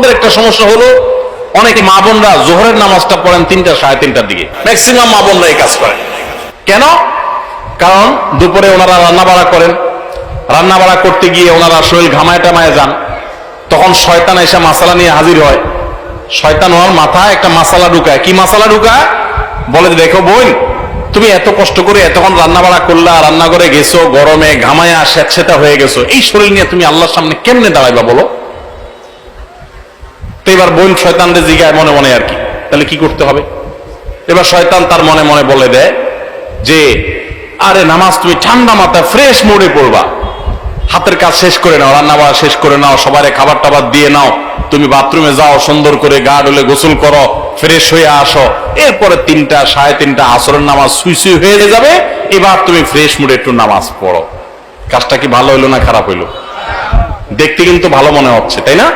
আমাদের একটা সমস্যা হলো, অনেক মা বোনরা জোহরের নামাজটা পড়েন 3টা 3:30টার দিকে, ম্যাক্সিমাম মা বোনরা এই কাজ করেন। কেন? কারণ দুপুরে ওনারা রান্না বাড়া করেন, রান্না বাড়া করতে গিয়ে ওনারা শরীর ঘামায় টামায় যান, তখন শয়তান এসে মাসালা নিয়ে হাজির হয়। শয়তান ওনার মাথায় একটা মাসালা ঢুকায়। কি মাসালা ঢুকায়? বলে, দেখো বোন, তুমি এত কষ্ট করে এতক্ষণ রান্না বাড়া করলা, রান্নাঘরে গেছো, গরমে ঘামায়া স্যাঁতসেঁতা হয়ে গেছো, এই শরীর নিয়ে তুমি আল্লাহর সামনে কেমনে দাঁড়াইবা বলো? তো এবার বোন শয়তানরে জিগায় মনে মনে আর কি, তাহলে কি করতে হবে? এবার শয়তান তার মনে মনে বলে দেয় যে, আরে নামাজ তুমি ঠান্ডা মাথায় ফ্রেশ মোডে পড়বা, হাতের কাজ শেষ করে নাও, রান্না বাড়া শেষ করে নাও, সবারে খাবার টাবার দিয়ে নাও, তুমি বাথরুমে যাও, সুন্দর করে গা ডলে গোসল করো, ফ্রেশ হয়ে আসো, এরপরে 3টা 3:30 আসরের নামাজ সুই সুই হয়ে যাবে, এবার তুমি ফ্রেশ মুডে একটু নামাজ পড়ো। কাজটা কি ভালো হইলো না খারাপ হইলো? দেখতে কিন্তু ভালো মনে হচ্ছে, তাই না?